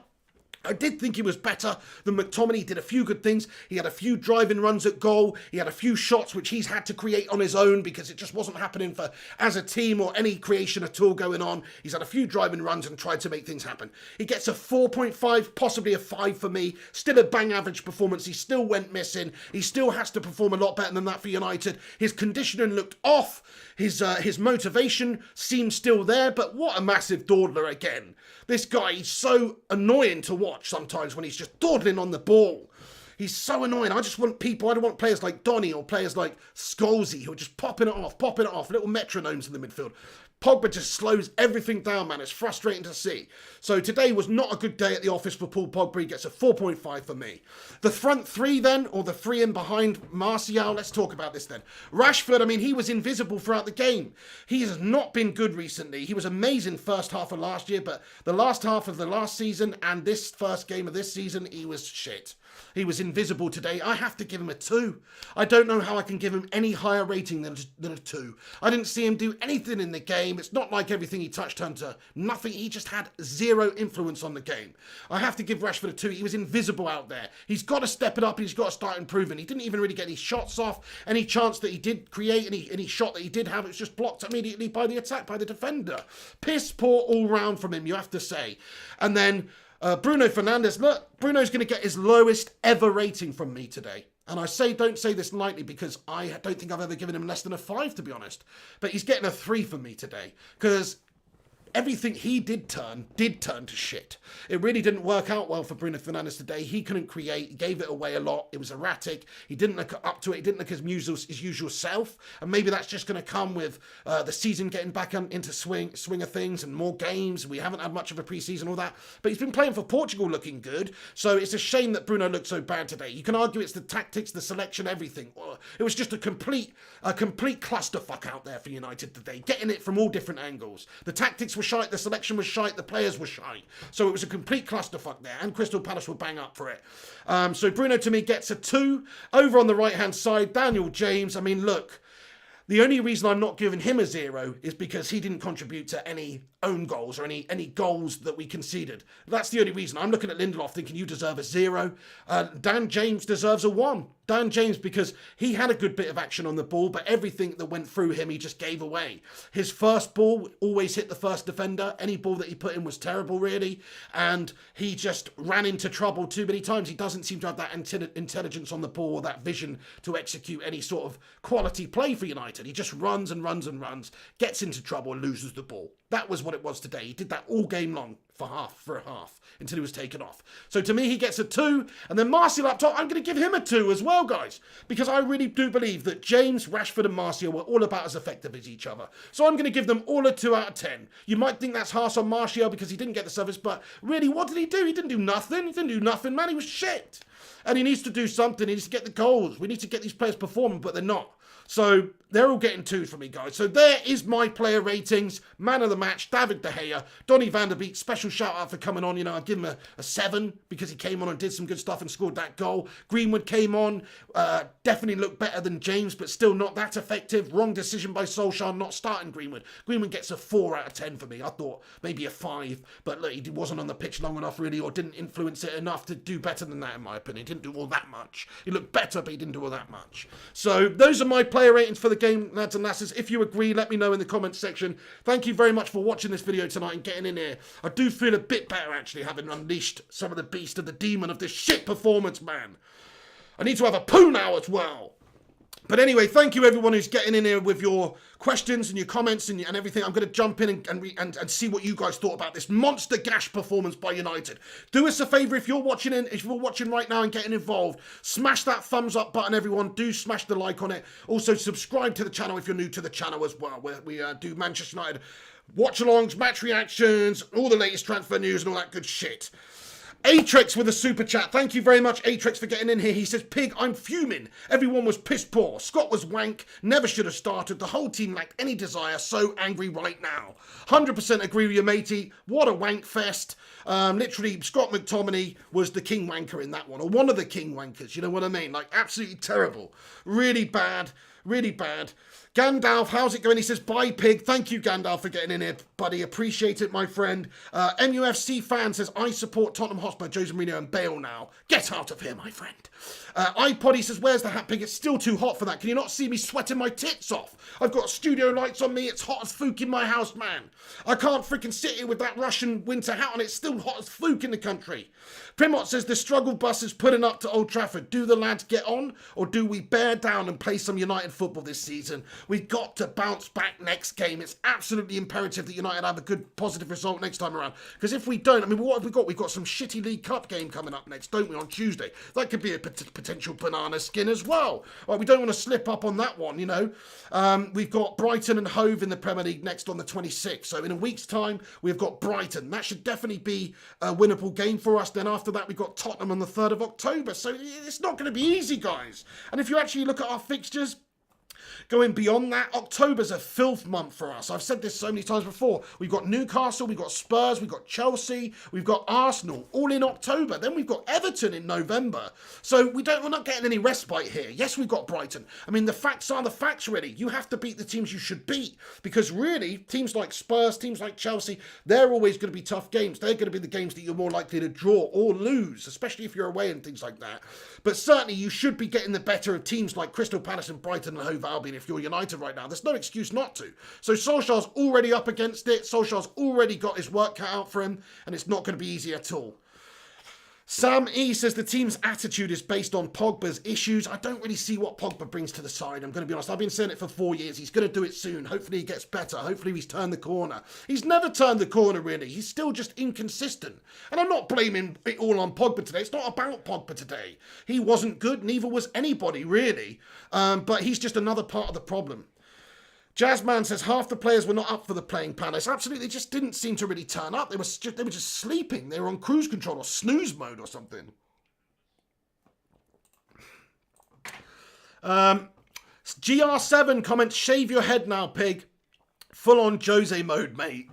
I did think he was better than McTominay. He did a few good things. He had a few driving runs at goal. He had a few shots which he's had to create on his own because it just wasn't happening as a team or any creation at all going on. He's had a few driving runs and tried to make things happen. He gets a 4.5, possibly a 5 for me. Still a bang average performance. He still went missing. He still has to perform a lot better than that for United. His conditioning looked off. His motivation seemed still there, but what a massive dawdler again. This guy, he's so annoying to watch sometimes when he's just dawdling on the ball. He's so annoying. I don't want players like Donny or players like Solskjaer who are just popping it off, little metronomes in the midfield. Pogba just slows everything down, man. It's frustrating to see. So today was not a good day at the office for Paul Pogba. He gets a 4.5 for me. The front 3 then, or the 3 in behind Martial, let's talk about this then. Rashford, I mean, he was invisible throughout the game. He has not been good recently. He was amazing first half of last year, but the last half of the last season and this first game of this season, he was shit. He was invisible today. I have to give him a 2. I don't know how I can give him any higher rating than a 2. I didn't see him do anything in the game. It's not like everything he touched turned to nothing. He just had 0 influence on the game. I have to give Rashford a 2. He was invisible out there. He's got to step it up. He's got to start improving. He didn't even really get any shots off. Any chance that he did create, any shot that he did have, it was just blocked immediately by the attack, by the defender. Piss poor all round from him, you have to say. And then Bruno Fernandes, look, Bruno's going to get his lowest ever rating from me today. And don't say this lightly because I don't think I've ever given him less than a 5, to be honest. But he's getting a 3 from me today because everything he did turn to shit. It really didn't work out well for Bruno Fernandes today. He couldn't create. He gave it away a lot. It was erratic. He didn't look up to it. He didn't look his usual self. And maybe that's just going to come with the season getting back into swing of things and more games. We haven't had much of a pre-season, all that. But he's been playing for Portugal looking good. So it's a shame that Bruno looked so bad today. You can argue it's the tactics, the selection, everything. It was just a complete clusterfuck out there for United today. Getting it from all different angles. The tactics were shite, the selection was shite, the players were shite. So it was a complete clusterfuck there, and Crystal Palace will bang up for it. So Bruno to me gets a 2. Over on the right-hand side, Daniel James, I mean, look, the only reason I'm not giving him a 0 is because he didn't contribute to any own goals or any goals that we conceded. That's the only reason. I'm looking at Lindelof thinking you deserve a 0. Dan James deserves a 1. Dan James, because he had a good bit of action on the ball, but everything that went through him, he just gave away. His first ball always hit the first defender. Any ball that he put in was terrible, really. And he just ran into trouble too many times. He doesn't seem to have that intelligence on the ball or that vision to execute any sort of quality play for United. He just runs and runs and runs, gets into trouble and loses the ball. That was what it was today. He did that all game long for a half, until he was taken off. So to me, he gets a 2. And then Martial up top, I'm going to give him a 2 as well, guys. Because I really do believe that James, Rashford and Martial were all about as effective as each other. So I'm going to give them all a 2 out of 10. You might think that's harsh on Martial because he didn't get the service, but really, what did he do? He didn't do nothing. He didn't do nothing, man. He was shit. And he needs to do something. He needs to get the goals. We need to get these players performing, but they're not. So they're all getting 2s for me, guys. So there is my player ratings. Man of the match, David De Gea. Donny van der Beek, special shout out for coming on. You know, I'd give him a 7 because he came on and did some good stuff and scored that goal. Greenwood came on, definitely looked better than James, but still not that effective. Wrong decision by Solskjaer not starting Greenwood. Greenwood gets a 4 out of 10 for me. I thought maybe a 5, but look, he wasn't on the pitch long enough really, or didn't influence it enough to do better than that, in my opinion. He didn't do all that much. He looked better, but he didn't do all that much. So those are my player ratings for the game, lads and lasses. If you agree, let me know in the comments section. Thank you very much for watching this video tonight and getting in here. I do feel a bit better, actually, having unleashed some of the beast of the demon of this shit performance, man. I need to have a poo now as well. But anyway, thank you everyone who's getting in here with your questions and your comments and everything. I'm going to jump in and see what you guys thought about this monster gash performance by United. Do us a favour, if you're watching right now and getting involved, smash that thumbs up button, everyone. Do smash the like on it. Also, subscribe to the channel if you're new to the channel as well, where we do Manchester United watch-alongs, match reactions, all the latest transfer news and all that good shit. Atrix with a super chat. Thank you very much, Atrix, for getting in here. He says, Pig, I'm fuming. Everyone was piss poor. Scott was wank. Never should have started. The whole team lacked any desire. So angry right now. 100% agree with you, matey. What a wank fest. Literally, Scott McTominay was the king wanker in that one. Or one of the king wankers. You know what I mean? Like, absolutely terrible. Really bad. Really bad. Gandalf, how's it going? He says, bye, Pig. Thank you, Gandalf, for getting in here, buddy. Appreciate it, my friend. MUFC fan says, I support Tottenham Hotspur, Jose Mourinho, and Bale now. Get out of here, my friend. iPod, says, where's the hat, Pig? It's still too hot for that. Can you not see me sweating my tits off? I've got studio lights on me. It's hot as fook in my house, man. I can't freaking sit here with that Russian winter hat on. It's still hot as fook in the country. Primot says, the struggle bus is putting up to Old Trafford. Do the lads get on, or do we bear down and play some United football this season? We've got to bounce back next game. It's absolutely imperative that United have a good, positive result next time around. Because if we don't, I mean, what have we got? We've got some shitty League Cup game coming up next, don't we, on Tuesday? That could be a potential banana skin as well. Well, we don't want to slip up on that one, you know. We've got Brighton and Hove in the Premier League next on the 26th. So in a week's time, we've got Brighton. That should definitely be a winnable game for us. Then after that, we've got Tottenham on the 3rd of October. So it's not going to be easy, guys. And if you actually look at our fixtures, going beyond that, October's a filth month for us. I've said this so many times before. We've got Newcastle, we've got Spurs, we've got Chelsea, we've got Arsenal, all in October. Then we've got Everton in November. So we're not getting any respite here. Yes, we've got Brighton. I mean, the facts are the facts, really. You have to beat the teams you should beat. Because really, teams like Spurs, teams like Chelsea, they're always going to be tough games. They're going to be the games that you're more likely to draw or lose, especially if you're away and things like that. But certainly, you should be getting the better of teams like Crystal Palace and Brighton and Hove Albion if you're United right now. There's no excuse not to. So Solskjaer's already up against it. Solskjaer's already got his work cut out for him, and it's not going to be easy at all. Sam E says the team's attitude is based on Pogba's issues. I don't really see what Pogba brings to the side. I'm going to be honest. I've been saying it for 4 years. He's going to do it soon. Hopefully he gets better. Hopefully he's turned the corner. He's never turned the corner, really. He's still just inconsistent. And I'm not blaming it all on Pogba today. It's not about Pogba today. He wasn't good. Neither was anybody, really. But he's just another part of the problem. Jazzman says half the players were not up for the playing plan. It's absolutely just didn't seem to really turn up. They were just sleeping. They were on cruise control or snooze mode or something. GR7 comments, shave your head now, Pig. Full on Jose mode, mate.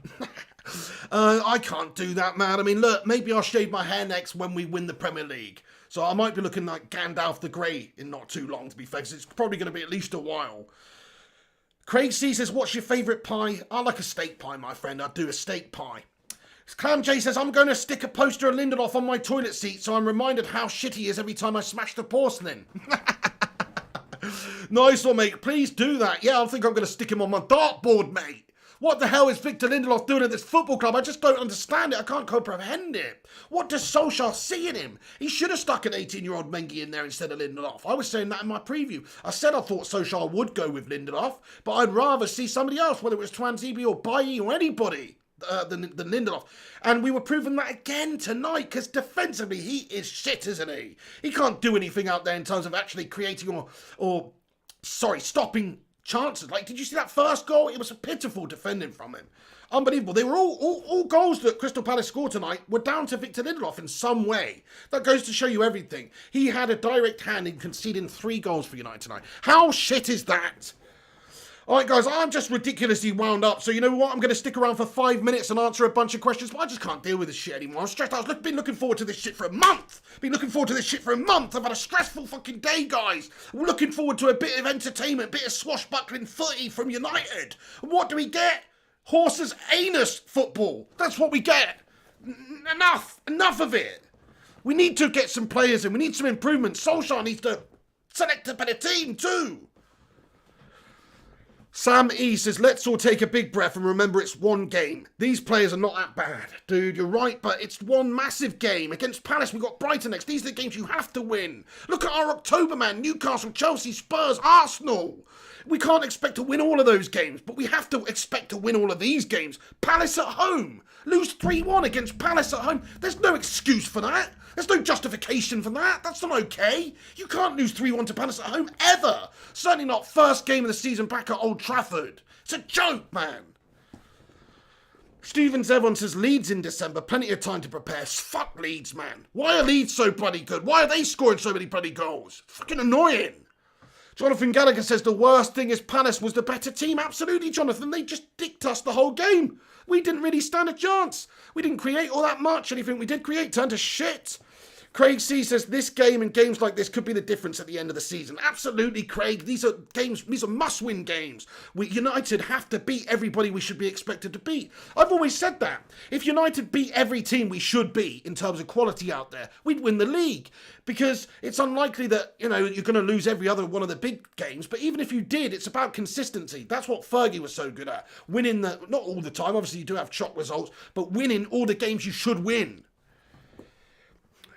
I can't do that, man. I mean, look, maybe I'll shave my hair next when we win the Premier League. So I might be looking like Gandalf the Grey in not too long, to be fair, because it's probably going to be at least a while. Craig C says, what's your favourite pie? I like a steak pie, my friend. I'd do a steak pie. Clam J says, I'm going to stick a poster of Lindelof on my toilet seat so I'm reminded how shit he is every time I smash the porcelain. Nice one, mate. Please do that. Yeah, I think I'm going to stick him on my dartboard, mate. What the hell is Victor Lindelof doing at this football club? I just don't understand it. I can't comprehend it. What does Solskjaer see in him? He should have stuck an 18-year-old Mengi in there instead of Lindelof. I was saying that in my preview. I said I thought Solskjaer would go with Lindelof, but I'd rather see somebody else, whether it was Twanzebe or Bailly or anybody, than Lindelof. And we were proving that again tonight, because defensively he is shit, isn't he? He can't do anything out there in terms of actually creating or stopping chances. Like, did you see that first goal? It was a pitiful defending from him. Unbelievable. They were all goals that Crystal Palace scored tonight were down to Victor Lindelof in some way. That goes to show you everything. He had a direct hand in conceding 3 goals for United tonight. How shit is that? All right, guys, I'm just ridiculously wound up. So you know what? I'm going to stick around for 5 minutes and answer a bunch of questions. But I just can't deal with this shit anymore. I'm stressed out. I've been looking forward to this shit for a month. I've had a stressful fucking day, guys. I'm looking forward to a bit of entertainment, a bit of swashbuckling footy from United. And what do we get? Horse's anus football. That's what we get. Enough of it. We need to get some players in. We need some improvement. Solskjaer needs to select a better team too. Sam E says, let's all take a big breath and remember it's one game. These players are not that bad. Dude, you're right, but it's one massive game. Against Palace, we've got Brighton next. These are the games you have to win. Look at our October, man. Newcastle, Chelsea, Spurs, Arsenal. We can't expect to win all of those games, but we have to expect to win all of these games. Palace at home. Lose 3-1 against Palace at home. There's no excuse for that. There's no justification for that. That's not okay. You can't lose 3-1 to Palace at home, ever. Certainly not first game of the season back at Old Trafford. It's a joke, man. Stephen Zevon says, Leeds in December, plenty of time to prepare. Fuck Leeds, man. Why are Leeds so bloody good? Why are they scoring so many bloody goals? Fucking annoying. Jonathan Gallagher says, the worst thing is Palace was the better team. Absolutely, Jonathan. They just dicked us the whole game. We didn't really stand a chance. We didn't create all that much. Anything we did create turned to shit. Craig C says, this game and games like this could be the difference at the end of the season. Absolutely, Craig. These are games, these are must-win games. United have to beat everybody we should be expected to beat. I've always said that. If United beat every team we should beat in terms of quality out there, we'd win the league. Because it's unlikely that, you're going to lose every other one of the big games. But even if you did, it's about consistency. That's what Fergie was so good at. Winning not all the time. Obviously, you do have shock results. But winning all the games you should win.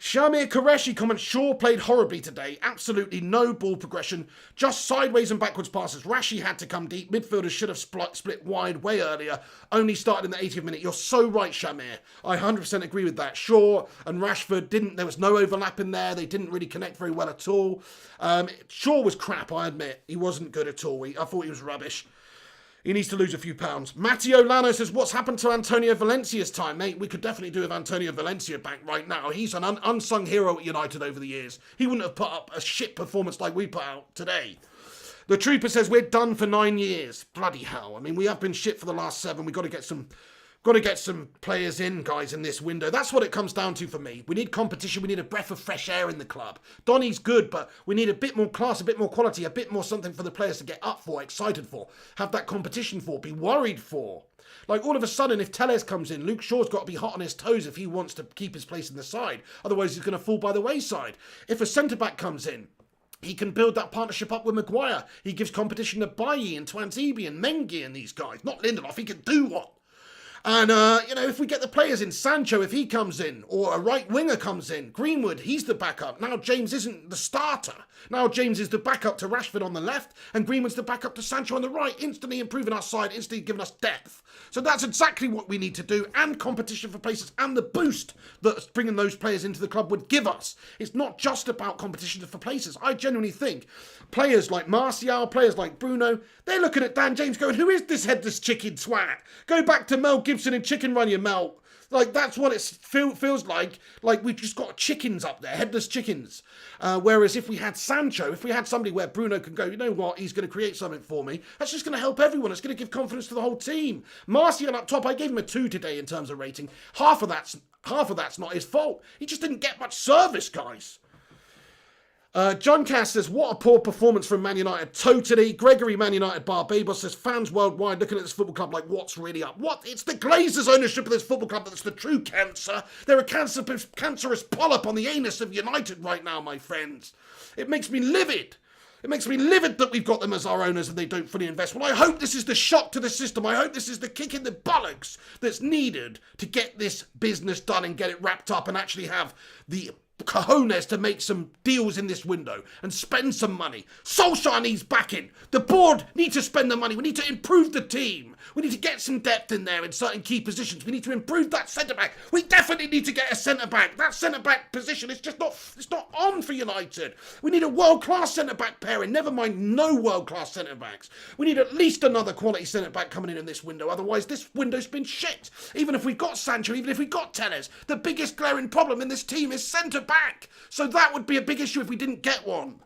Shamir Qureshi comments, Shaw played horribly today. Absolutely no ball progression. Just sideways and backwards passes. Rashi had to come deep. Midfielders should have split wide way earlier. Only started in the 80th minute. You're so right, Shamir. I 100% agree with that. Shaw and Rashford there was no overlap in there. They didn't really connect very well at all. Shaw was crap, I admit. He wasn't good at all. I thought he was rubbish. He needs to lose a few pounds. Matteo Lano says, what's happened to Antonio Valencia's time, mate? We could definitely do with Antonio Valencia back right now. He's an unsung hero at United over the years. He wouldn't have put up a shit performance like we put out today. The Trooper says, we're done for 9 years. Bloody hell. I mean, we have been shit for the last 7. We've got to get some players in, guys, in this window. That's what it comes down to for me. We need competition. We need a breath of fresh air in the club. Donny's good, but we need a bit more class, a bit more quality, a bit more something for the players to get up for, excited for, have that competition for, be worried for. Like, all of a sudden, if Telles comes in, Luke Shaw's got to be hot on his toes if he wants to keep his place in the side. Otherwise, he's going to fall by the wayside. If a centre-back comes in, he can build that partnership up with Maguire. He gives competition to Bailly and Twanzebe and Mengi and these guys. Not Lindelof, he can do one. And, if we get the players in, Sancho, if he comes in, or a right winger comes in, Greenwood, he's the backup. Now James isn't the starter. Now James is the backup to Rashford on the left, and Greenwood's the backup to Sancho on the right, instantly improving our side, instantly giving us depth. So that's exactly what we need to do, and competition for places, and the boost that bringing those players into the club would give us. It's not just about competition for places. I genuinely think players like Martial, players like Bruno, they're looking at Dan James going, who is this headless chicken twat? Go back to Mel Gibson and Chicken Run, you Mel. Like, that's what it feels like. Like, we've just got chickens up there, headless chickens. Whereas if we had Sancho, if we had somebody where Bruno can go, you know what, he's going to create something for me, that's just going to help everyone. It's going to give confidence to the whole team. Martial up top, I gave him a 2 today in terms of rating. Half of that's not his fault. He just didn't get much service, guys. John Cass says, what a poor performance from Man United. Totally. Gregory Man United Barbados says, fans worldwide looking at this football club like, what's really up? What? It's the Glazers' ownership of this football club that's the true cancer. They're a cancerous polyp on the anus of United right now, my friends. It makes me livid. It makes me livid that we've got them as our owners and they don't fully invest. Well, I hope this is the shock to the system. I hope this is the kick in the bollocks that's needed to get this business done and get it wrapped up and actually have the cojones to make some deals in this window and spend some money. Solskjaer needs backing. The board need to spend the money. We need to improve the team. We need to get some depth in there in certain key positions. We need to improve that centre-back. We definitely need to get a centre-back. That centre-back position is just not, it's not on for United. We need a world-class centre-back pairing. Never mind no world-class centre-backs. We need at least another quality centre-back coming in this window. Otherwise, this window's been shit. Even if we've got Sancho, even if we've got Telles, the biggest glaring problem in this team is centre-back. So that would be a big issue if we didn't get one.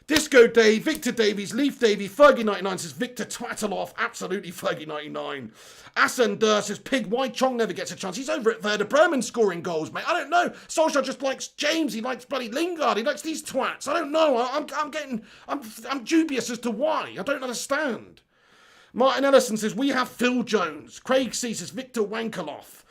Disco Dave, Victor Davies, Leaf Davey, Fergie99 says Victor Twataloff, absolutely Fergie99. Asander says Pig, why Chong never gets a chance? He's over at Werder Bremen scoring goals, mate. I don't know. Solskjaer just likes James, he likes bloody Lingard, he likes these twats. I don't know. I'm dubious as to why. I don't understand. Martin Ellison says we have Phil Jones. Craig C says Victor Wankerloff.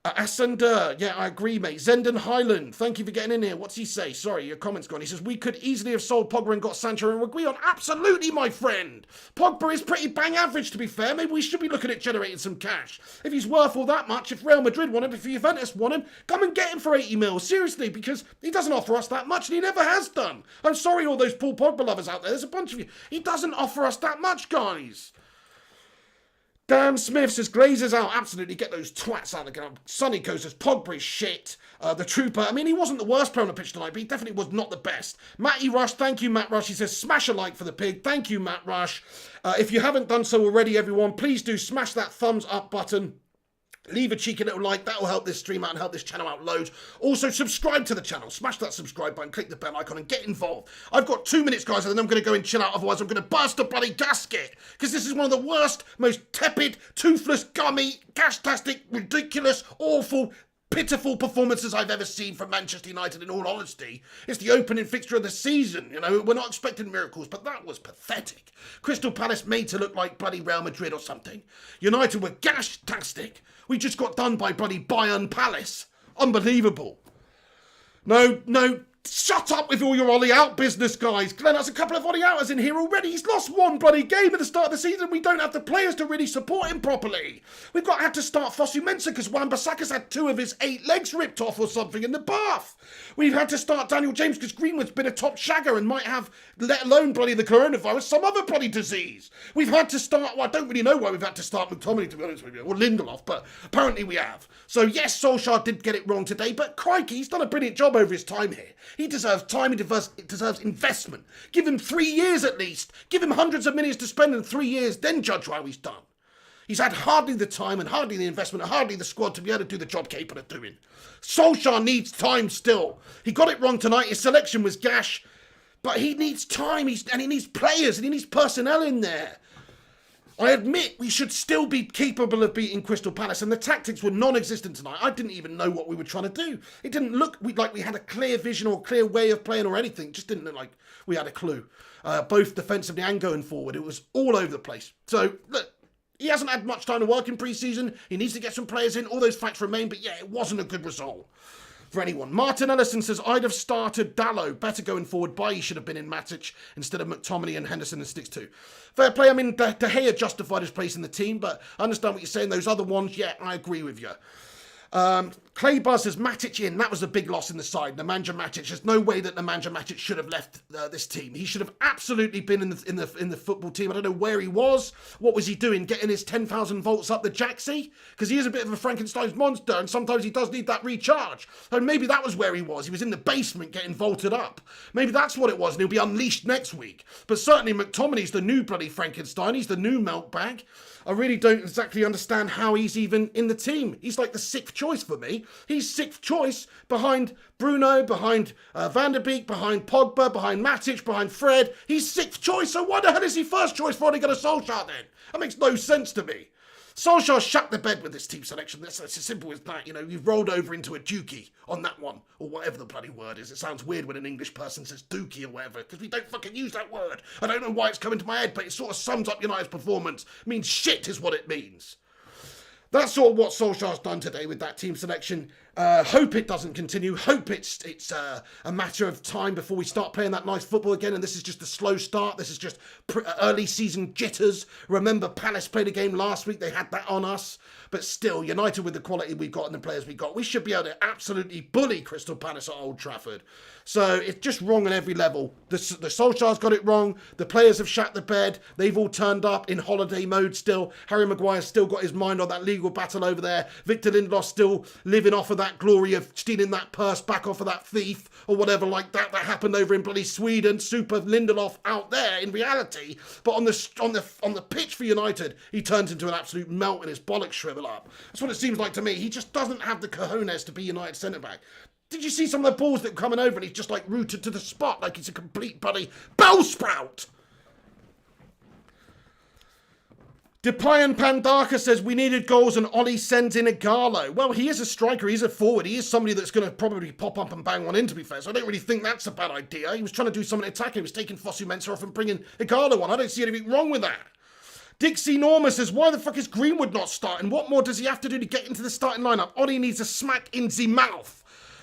Asander, yeah, I agree, mate. Zenden Highland, thank you for getting in here. What's he say? Sorry, your comment's gone. He says, we could easily have sold Pogba and got Sancho and agree on. Absolutely, my friend. Pogba is pretty bang average, to be fair. Maybe we should be looking at generating some cash. If he's worth all that much, if Real Madrid want him, if Juventus want him, come and get him for 80 mil. Seriously, because he doesn't offer us that much and he never has done. I'm sorry, all those Paul Pogba lovers out there. There's a bunch of you. He doesn't offer us that much, guys. Dan Smith says, Glazers out. Absolutely, get those twats out again. Sonny goes, says, Pogba is shit. The Trooper, I mean, he wasn't the worst player on the pitch tonight, but he definitely was not the best. Matty Rush, thank you, Matt Rush. He says, smash a like for the pig. Thank you, Matt Rush. If you haven't done so already, everyone, please do smash that thumbs up button. Leave a cheeky little like. That will help this stream out and help this channel out loads. Also, subscribe to the channel. Smash that subscribe button. Click the bell icon and get involved. I've got 2 minutes, guys, and then I'm going to go and chill out. Otherwise, I'm going to burst a bloody gasket. Because this is one of the worst, most tepid, toothless, gummy, gash-tastic, ridiculous, awful, pitiful performances I've ever seen from Manchester United, in all honesty. It's the opening fixture of the season, you know. We're not expecting miracles, but that was pathetic. Crystal Palace made to look like bloody Real Madrid or something. United were gash-tastic. We just got done by bloody Bayern Palace. Unbelievable. No, shut up with all your Ollie out business, guys. Glenn has a couple of Ollie outers in here already. He's lost one bloody game at the start of the season. We don't have the players to really support him properly. We've had to start Fosu Mensah because Wan-Bissaka's had 2 of his 8 legs ripped off or something in the bath. We've had to start Daniel James because Greenwood's been a top shagger and might have, let alone bloody the coronavirus, some other bloody disease. We've had to start, well, I don't really know why we've had to start McTominay, to be honest with you, or Lindelof, but apparently we have. So yes, Solskjaer did get it wrong today, but crikey, he's done a brilliant job over his time here. He deserves time, he deserves investment. Give him 3 years at least. Give him hundreds of millions to spend in 3 years, then judge how he's done. He's had hardly the time and hardly the investment and hardly the squad to be able to do the job capable of doing. Solskjaer needs time still. He got it wrong tonight. His selection was gash. But he needs time and he needs players and he needs personnel in there. I admit we should still be capable of beating Crystal Palace, and the tactics were non-existent tonight. I didn't even know what we were trying to do. It didn't look like we had a clear vision or clear way of playing or anything. It just didn't look like we had a clue. Both defensively and going forward. It was all over the place. So, look, he hasn't had much time to work in pre-season. He needs to get some players in. All those facts remain, but yeah, it wasn't a good result for anyone. Martin Ellison says, I'd have started Dalot. Better going forward. Bailly should have been in Matic instead of McTominay and Henderson and Sticks too. Fair play. I mean, De Gea justified his place in the team, but I understand what you're saying. Those other ones, yeah, I agree with you. Clay Buzz says Matic in. That was a big loss in the side. Nemanja Matic. There's no way that Nemanja Matic should have left this team. He should have absolutely been in the football team. I don't know where he was. What was he doing? Getting his 10,000 volts up the jacksie? Because he is a bit of a Frankenstein's monster, and sometimes he does need that recharge. And maybe that was where he was. He was in the basement getting vaulted up. Maybe that's what it was, and he'll be unleashed next week. But certainly McTominay's the new bloody Frankenstein. He's the new milk bag. I really don't exactly understand how he's even in the team. He's like the 6th choice for me. He's 6th choice behind Bruno, behind Van der Beek, behind Pogba, behind Matic, behind Fred. He's 6th choice, so why the hell is he first choice for only got a Solskjaer then? That makes no sense to me. Solskjaer shut the bed with this team selection. That's as simple as that. You know, you've rolled over into a dookie on that one, or whatever the bloody word is. It sounds weird when an English person says dookie or whatever, because we don't fucking use that word. I don't know why it's coming to my head, but it sort of sums up United's performance. It means shit is what it means. That's sort of what Solskjaer's done today with that team selection. Hope it doesn't continue. Hope it's a matter of time before we start playing that nice football again. And this is just a slow start. This is just early season jitters. Remember, Palace played a game last week. They had that on us. But still, United with the quality we've got and the players we've got, we should be able to absolutely bully Crystal Palace at Old Trafford. So it's just wrong on every level. The Solskjaer's got it wrong. The players have shat the bed. They've all turned up in holiday mode still. Harry Maguire's still got his mind on that legal battle over there. Victor Lindelof still living off of that glory of stealing that purse back off of that thief or whatever like that happened over in bloody Sweden. Super Lindelof out there in reality. But on the pitch for United, he turns into an absolute melt and his bollocks shrivel up. That's what it seems like to me. He just doesn't have the cojones to be United centre-back. Did you see some of the balls that were coming over and he's just like rooted to the spot like he's a complete bloody bell sprout? Depayan Pandaka says we needed goals and Ollie sends in Igalo. Well, he is a striker. He's a forward. He is somebody that's going to probably pop up and bang one in, to be fair. So I don't really think that's a bad idea. He was trying to do something attacking. He was taking Fosu Mensah off and bringing Igalo on. I don't see anything wrong with that. Dixie Norma says, why the fuck is Greenwood not starting? What more does he have to do to get into the starting lineup? Ollie needs a smack in the mouth.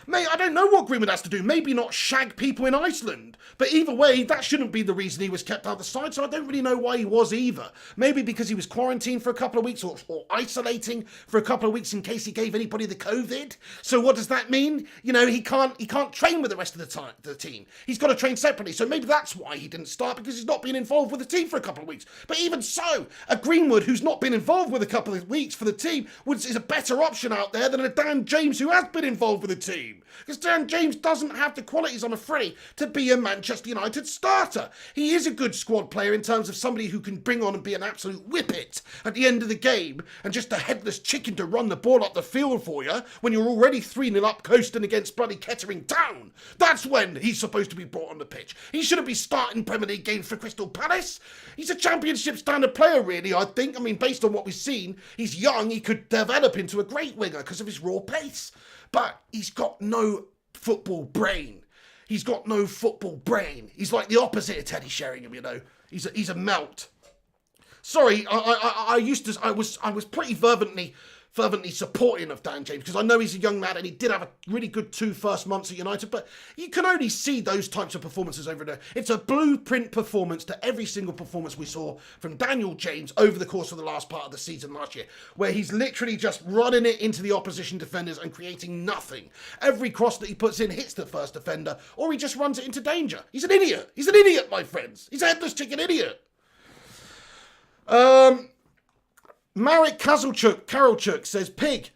Mate, I don't know what Greenwood has to do. Maybe not shag people in Iceland. But either way, that shouldn't be the reason he was kept out of the side, so I don't really know why he was either. Maybe because he was quarantined for a couple of weeks or isolating for a couple of weeks in case he gave anybody the COVID. So what does that mean? You know, he can't train with the rest of the team. He's got to train separately, so maybe that's why he didn't start, because he's not been involved with the team for a couple of weeks. But even so, a Greenwood who's not been involved with a couple of weeks for the team is a better option out there than a Dan James who has been involved with the team. Because Dan James doesn't have the qualities, I'm afraid, to be a Manchester United starter. He is a good squad player in terms of somebody who can bring on and be an absolute whippet at the end of the game and just a headless chicken to run the ball up the field for you when you're already 3-0 up coasting against bloody Kettering Town. That's when he's supposed to be brought on the pitch. He shouldn't be starting Premier League games for Crystal Palace. He's a championship standard player, really, I think. I mean, based on what we've seen, he's young. He could develop into a great winger because of his raw pace. But he's got no football brain. He's got no football brain. He's like the opposite of Teddy Sheringham, you know. He's a melt. Sorry, I was pretty fervently supporting of Dan James because I know he's a young lad and he did have a really good 2 first months at United, but you can only see those types of performances over there. It's a blueprint performance to every single performance we saw from Daniel James over the course of the last part of the season last year, where he's literally just running it into the opposition defenders and creating nothing. Every cross that he puts in hits the first defender, or he just runs it into danger. He's an idiot. He's an idiot, my friends. He's a headless chicken idiot. Marek Karolchuk says, Pig.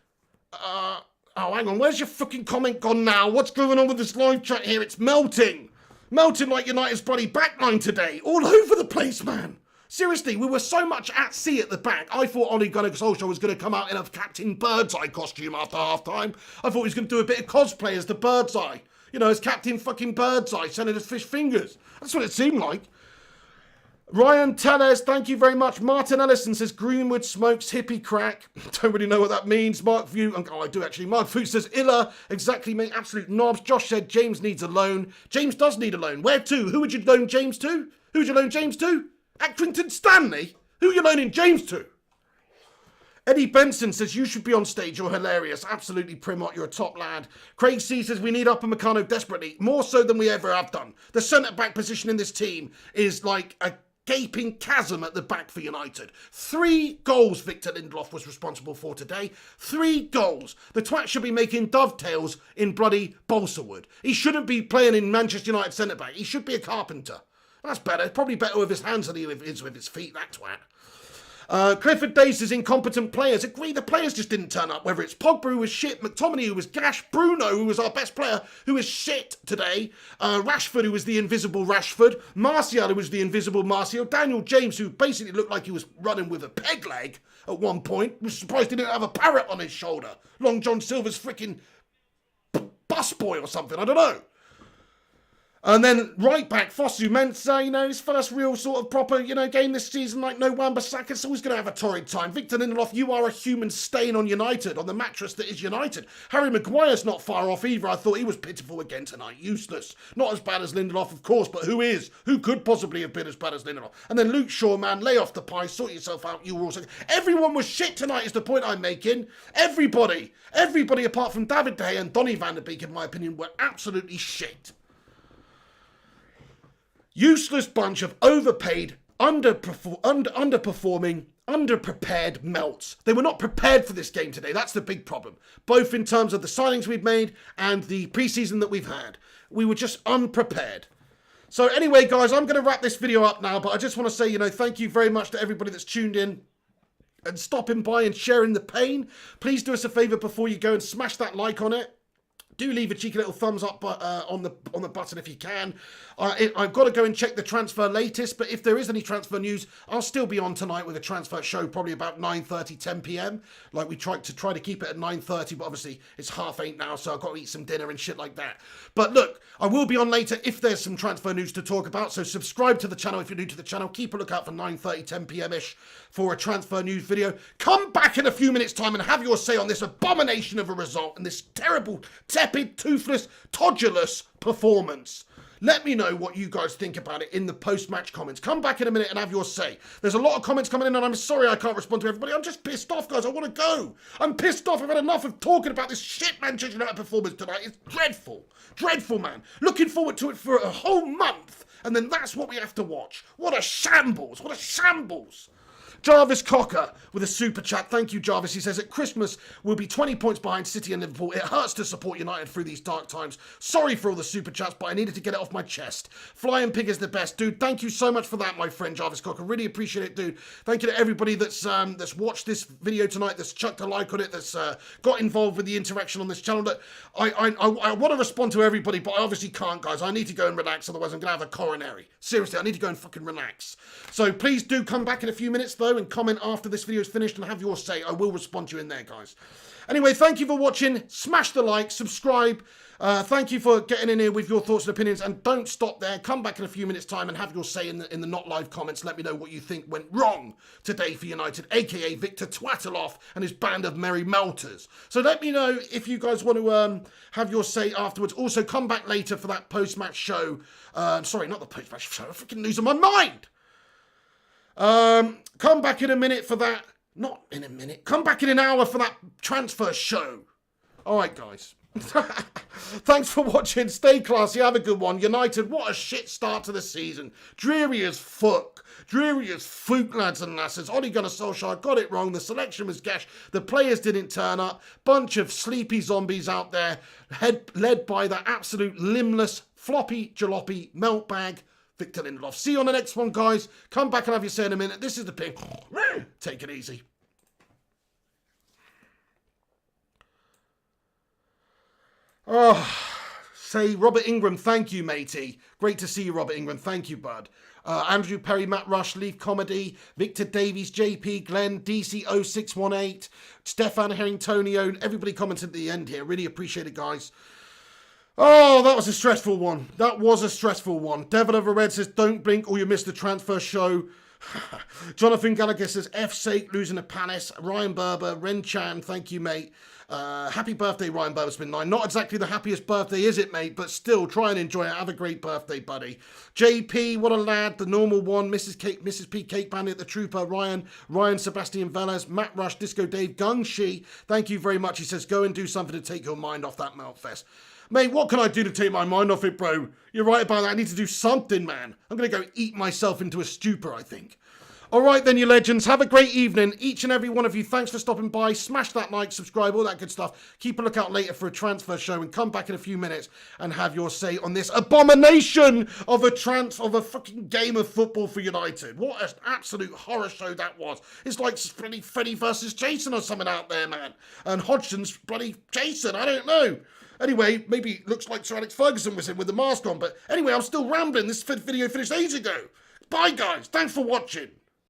Oh, hang on. Where's your fucking comment gone now? What's going on with this live chat here? It's melting. Melting like United's bloody backline today. All over the place, man. Seriously, we were so much at sea at the back. I thought Ole Gunnar Solskjaer was going to come out in a Captain Birdseye costume after half-time. I thought he was going to do a bit of cosplay as the Birdseye. You know, as Captain fucking Birdseye, sending us fish fingers. That's what it seemed like. Ryan Tellez, thank you very much. Martin Ellison says, Greenwood smokes hippie crack. Don't really know what that means. Mark View, oh, I do actually. Mark View says, Illa, exactly, mate, absolute knobs. Josh said, James needs a loan. James does need a loan. Where to? Who would you loan James to? Who would you loan James to? Accrington Stanley? Who are you loaning James to? Eddie Benson says, you should be on stage. You're hilarious. Absolutely, Primot. You're a top lad. Craig C says, we need Upper Meccano desperately. More so than we ever have done. The centre-back position in this team is like a gaping chasm at the back for United. 3 goals Victor Lindelof was responsible for today. 3 goals. The twat should be making dovetails in bloody balsa wood. He shouldn't be playing in Manchester United centre-back. He should be a carpenter. That's better. Probably better with his hands than he is with his feet, that twat. Clifford Day says incompetent players. Agree, the players just didn't turn up. Whether it's Pogba who was shit, McTominay who was gash, Bruno who was our best player who was shit today, Rashford who was the invisible Rashford, Martial who was the invisible Martial, Daniel James who basically looked like he was running with a peg leg at one point. Was surprised he didn't have a parrot on his shoulder. Long John Silver's freaking busboy or something, I don't know. And then right back, Fosu Mensah, you know, his first real sort of proper, you know, game this season, like no Wan-Bissaka, so he's going to have a torrid time. Victor Lindelof, you are a human stain on United, on the mattress that is United. Harry Maguire's not far off either. I thought he was pitiful again tonight. Useless. Not as bad as Lindelof, of course, but who is? Who could possibly have been as bad as Lindelof? And then Luke Shaw, man, lay off the pie, sort yourself out. You were also... Everyone was shit tonight is the point I'm making. Everybody. Everybody apart from David De Gea and Donny van der Beek, in my opinion, were absolutely shit. Useless bunch of overpaid, underperforming, underprepared melts. They were not prepared for this game today. That's the big problem. Both in terms of the signings we've made and the preseason that we've had. We were just unprepared. So anyway, guys, I'm going to wrap this video up now, but I just want to say, you know, thank you very much to everybody that's tuned in and stopping by and sharing the pain. Please do us a favour before you go and smash that like on it. Do leave a cheeky little thumbs up on the button if you can. I've got to go and check the transfer latest, but if there is any transfer news, I'll still be on tonight with a transfer show, probably about 9:30, 10 p.m. Like we try to keep it at 9:30, but obviously it's 8:30 now, so I've got to eat some dinner and shit like that. But look, I will be on later if there's some transfer news to talk about, so subscribe to the channel if you're new to the channel. Keep a lookout for 9:30, 10 p.m.-ish for a transfer news video. Come back in a few minutes' time and have your say on this abomination of a result and this terrible, tepid, toothless, todulous performance. Let me know what you guys think about it in the post-match comments. Come back in a minute and have your say. There's a lot of comments coming in and I'm sorry I can't respond to everybody. I'm just pissed off, guys. I want to go. I'm pissed off. I've had enough of talking about this shit Manchester United performance tonight. It's dreadful. Dreadful, man. Looking forward to it for a whole month and then that's what we have to watch. What a shambles. What a shambles. Jarvis Cocker with a super chat. Thank you, Jarvis. He says, at Christmas, we'll be 20 points behind City and Liverpool. It hurts to support United through these dark times. Sorry for all the super chats, but I needed to get it off my chest. Flying Pig is the best. Dude, thank you so much for that, my friend, Jarvis Cocker. Really appreciate it, dude. Thank you to everybody that's watched this video tonight, that's chucked a like on it, that's got involved with the interaction on this channel. That I want to respond to everybody, but I obviously can't, guys. I need to go and relax, otherwise I'm going to have a coronary. Seriously, I need to go and fucking relax. So please do come back in a few minutes, though, and comment after this video is finished and have your say. I will respond to you in there, guys. Anyway, thank you for watching. Smash the like, subscribe. Thank you for getting in here with your thoughts and opinions, and don't stop there. Come back in a few minutes' time and have your say in the not live comments. Let me know what you think went wrong today for United, aka Victor Twataloff and his band of merry melters. So let me know if you guys want to have your say afterwards. Also, come back later for that post-match show. Sorry, not the post-match show. I'm freaking losing my mind. Come back in a minute for that. Not in a minute. Come back in an hour for that transfer show. All right, guys. Thanks for watching. Stay classy. Have a good one. United, what a shit start to the season. Dreary as fuck. Dreary as fuck, lads and lasses. Ole Gunnar Solskjaer got it wrong. The selection was gash. The players didn't turn up. Bunch of sleepy zombies out there, led by that absolute limbless, floppy, jalopy meltbag, Victor Lindelof. See you on the next one, guys. Come back and have your say in a minute. This is the pig. Take it easy. Oh, say Robert Ingram, thank you, matey. Great to see you, Robert Ingram. Thank you, bud. Andrew Perry, Matt Rush, Leaf Comedy, Victor Davies, JP, Glenn, DC0618, Stefan Herringtonio, everybody commented at the end here. Really appreciate it, guys. Oh, that was a stressful one. That was a stressful one. Devil of a Red says, don't blink or you miss the transfer show. Jonathan Gallagher says, F's sake, losing a Palace. Ryan Berber, Ren Chan, thank you, mate. Happy birthday, Ryan Berber's been 9. Not exactly the happiest birthday, is it, mate? But still, try and enjoy it. Have a great birthday, buddy. JP, what a lad. The normal one. Mrs. P. Cake Bandit, the Trooper. Ryan Sebastian Velez, Matt Rush, Disco Dave, Gung Shi. Thank you very much. He says, go and do something to take your mind off that melt fest. Mate, what can I do to take my mind off it, bro? You're right about that. I need to do something, man. I'm going to go eat myself into a stupor, I think. All right, then, you legends. Have a great evening. Each and every one of you, thanks for stopping by. Smash that like, subscribe, all that good stuff. Keep a lookout later for a transfer show and come back in a few minutes and have your say on this abomination of a fucking game of football for United. What an absolute horror show that was. It's like bloody Freddy versus Jason or something out there, man. And Hodgson's bloody Jason. I don't know. Anyway, maybe it looks like Sir Alex Ferguson was in with the mask on. But anyway, I'm still rambling. This video finished ages ago. Bye, guys. Thanks for watching.